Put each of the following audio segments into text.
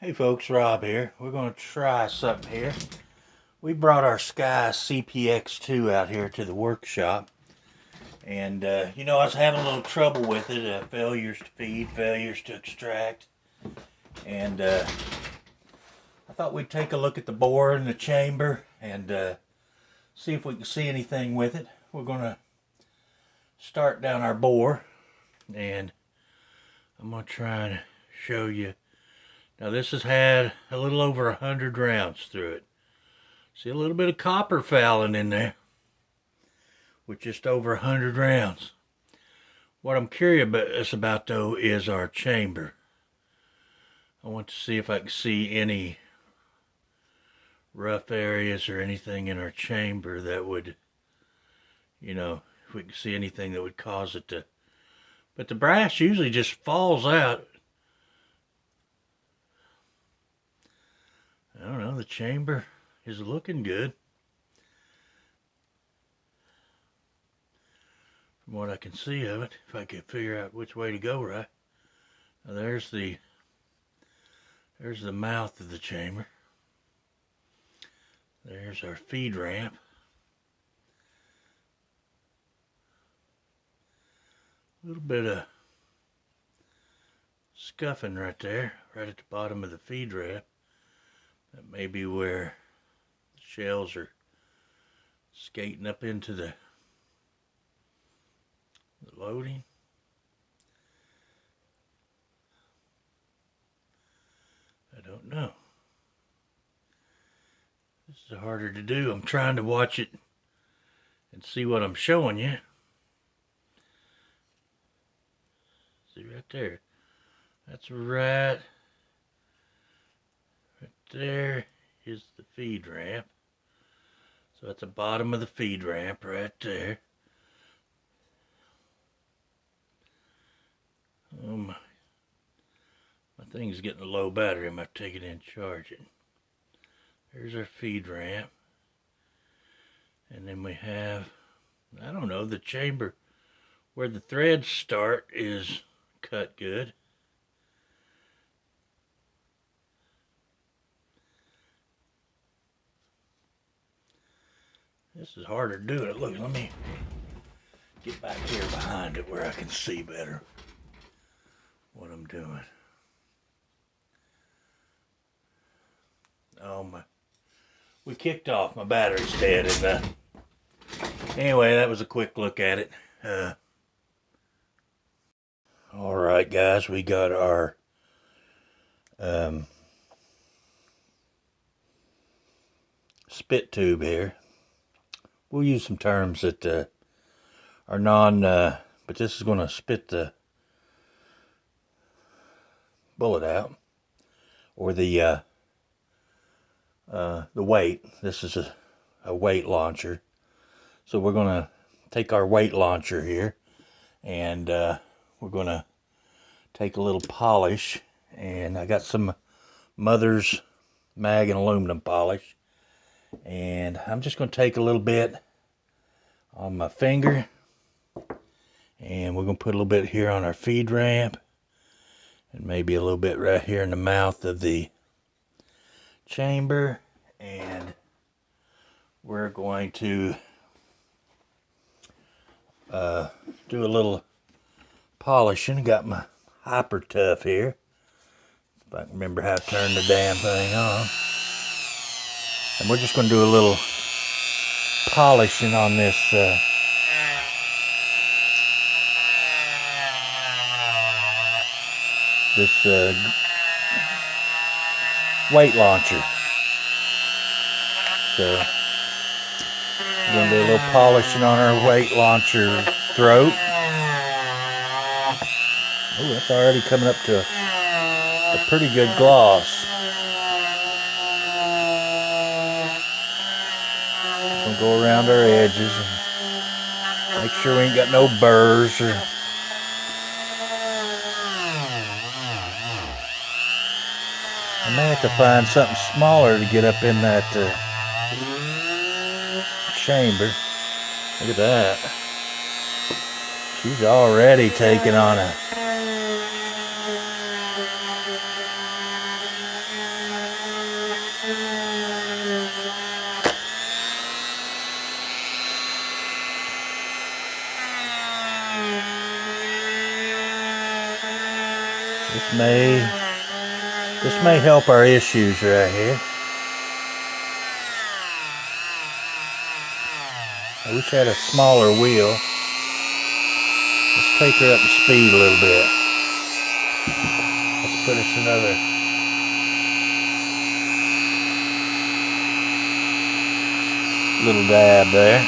Hey folks, Rob here. We're going to try something here. We brought our Sccy CPX2 out here to the workshop. And, I was having a little trouble with it. Failures to feed, failures to extract. And I thought we'd take a look at the bore in the chamber and see if we can see anything with it. We're going to start down our bore. And I'm going to try and show you. Now this has had a little over 100 rounds through it. See a little bit of copper fouling in there with just over 100 rounds. What I'm curious about though is our chamber. I want to see if I can see any rough areas or anything in our chamber that would, if we can see anything that would cause it to. But the brass usually just falls out. I don't know, the chamber is looking good. From what I can see of it, if I could figure out which way to go right. Now there's the mouth of the chamber. There's our feed ramp. A little bit of scuffing right there, right at the bottom of the feed ramp. That may be where the shells are skating up into the loading. I don't know. This is harder to do. I'm trying to watch it and see what I'm showing you. See right there. That's right there is the feed ramp. So that's the bottom of the feed ramp right there. Oh my thing's getting a low battery. I might take it in and charge it. There's our feed ramp. And then we have, I don't know, the chamber where the threads start is cut good. This is harder doing it. Look, let me get back here behind it where I can see better what I'm doing. Oh my, we kicked off. My battery's dead. And anyway, that was a quick look at it. All right, guys, we got our spit tube here. We'll use some terms that are but this is going to spit the bullet out, or the weight. This is a weight launcher. So we're going to take our weight launcher here, and we're going to take a little polish, and I got some Mother's mag and aluminum polish, and I'm just going to take a little bit on my finger, and we're going to put a little bit here on our feed ramp, and maybe a little bit right here in the mouth of the chamber, and we're going to do a little polishing. Got my Hyper Tough here, if I can remember how to turn the damn thing on. And we're just going to do a little polishing on this weight launcher. So we're going to do a little polishing on our weight launcher throat. Oh, that's already coming up to a pretty good gloss. We're going to go around our edges and make sure we ain't got no burrs or I may have to find something smaller to get up in that chamber. Look at that. She's already taking on This may help our issues right here. I wish I had a smaller wheel. Let's take her up to speed a little bit. Let's put us another little dab there.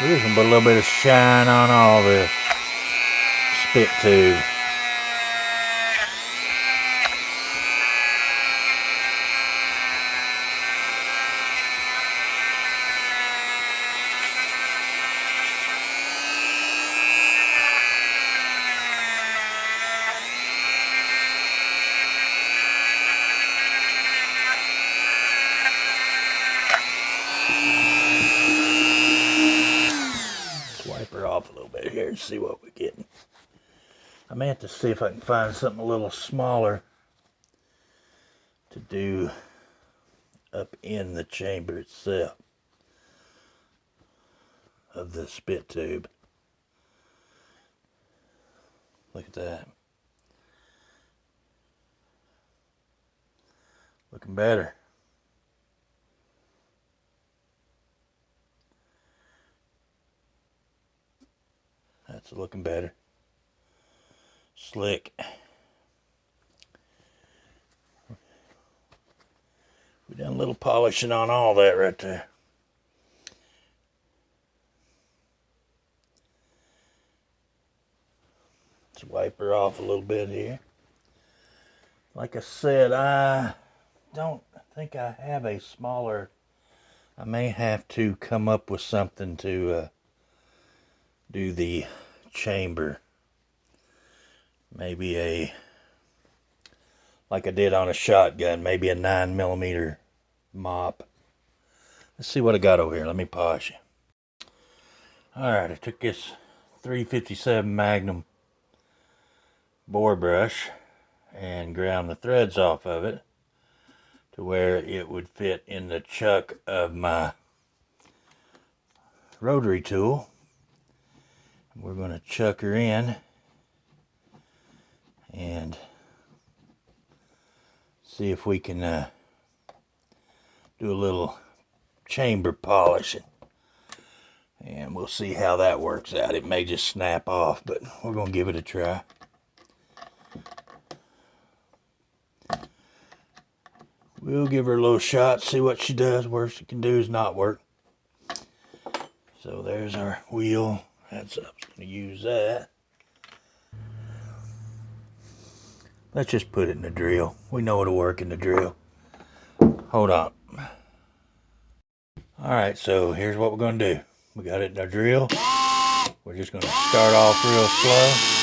We're just gonna put a little bit of shine on all this spit tube. Wipe her off a little bit here and see what we're getting. I may have to see if I can find something a little smaller to do up in the chamber itself of the spit tube. Look at that. Looking better. That's looking better. Slick. We done a little polishing on all that right there. Let's wipe her off a little bit here. Like I said, I don't think I have a smaller. I may have to come up with something to do the chamber. Maybe like I did on a shotgun, maybe a 9mm mop. Let's see what I got over here. Let me polish it. Alright, I took this 357 Magnum bore brush and ground the threads off of it to where it would fit in the chuck of my rotary tool. We're going to chuck her in and see if we can do a little chamber polishing, and we'll see how that works out. It may just snap off, but we're going to give it a try. We'll give her a little shot, see what she does. Worst she can do is not work. So there's our wheel. That's up. I'm going to use that. Let's just put it in the drill. We know it'll work in the drill. Hold on. Alright, so here's what we're going to do. We got it in our drill. We're just going to start off real slow.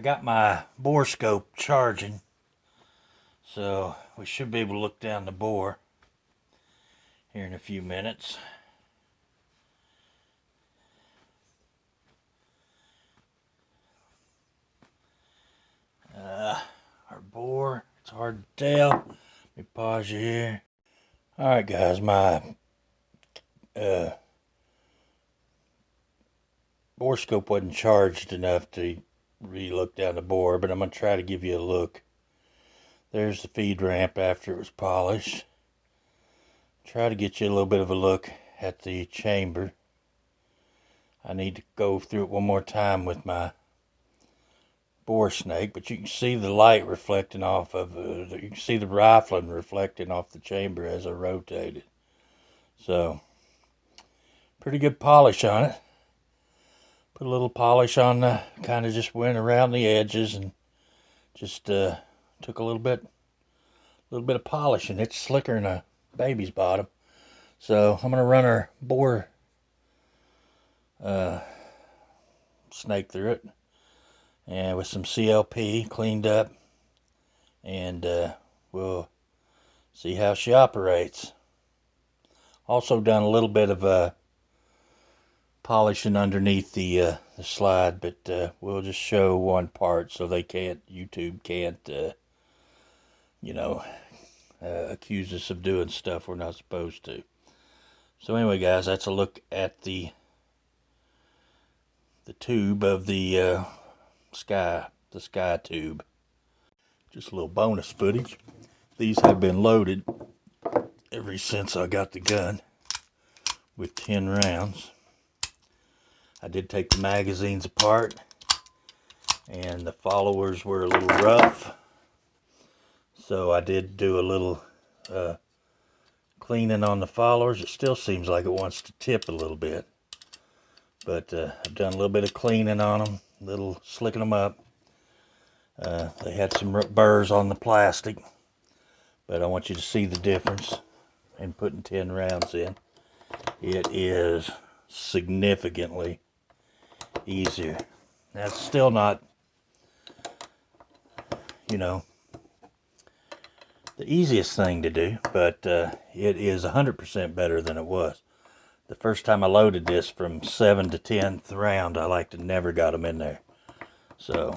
I got my bore scope charging, so we should be able to look down the bore here in a few minutes. Our bore, it's hard to tell. Let me pause you here. Alright guys, my bore scope wasn't charged enough to really look down the bore, but I'm going to try to give you a look. There's the feed ramp after it was polished. Try to get you a little bit of a look at the chamber. I need to go through it one more time with my bore snake, but you can see the light reflecting off of you can see the rifling reflecting off the chamber as I rotate it. So pretty good polish on it. Put a little polish on kind of just went around the edges and just took a little bit of polish, and it's slicker than a baby's bottom. So I'm gonna run our bore snake through it, and with some CLP cleaned up, and we'll see how she operates. Also done a little bit of polishing underneath the slide, but we'll just show one part so YouTube can't accuse us of doing stuff we're not supposed to. So anyway guys, that's a look at the tube of the Sccy tube. Just a little bonus footage. These have been loaded ever since I got the gun with 10 rounds. I did take the magazines apart, and the followers were a little rough, so I did do a little cleaning on the followers. It still seems like it wants to tip a little bit, but I've done a little bit of cleaning on them, little slicking them up. They had some burrs on the plastic, but I want you to see the difference in putting 10 rounds in. It is significantly easier. That's still not, the easiest thing to do, but it is 100% better than it was. The first time I loaded this from 7th to 10th round, I like to never got them in there. So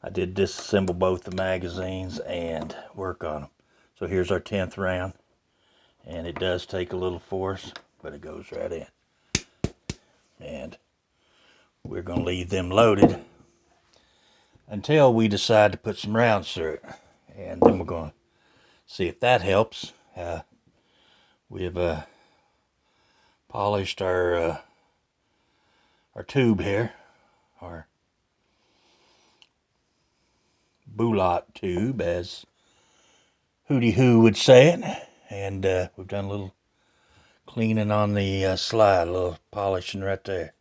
I did disassemble both the magazines and work on them. So here's our 10th round, and it does take a little force, but it goes right in. And we're going to leave them loaded until we decide to put some rounds through it, and then we're going to see if that helps. We've polished our tube here, our Bulot tube, as Hootie Hoo would say it, and we've done a little cleaning on the slide, a little polishing right there.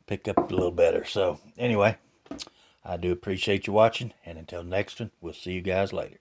Pick up a little better. So anyway, I do appreciate you watching, and until next one, we'll see you guys later.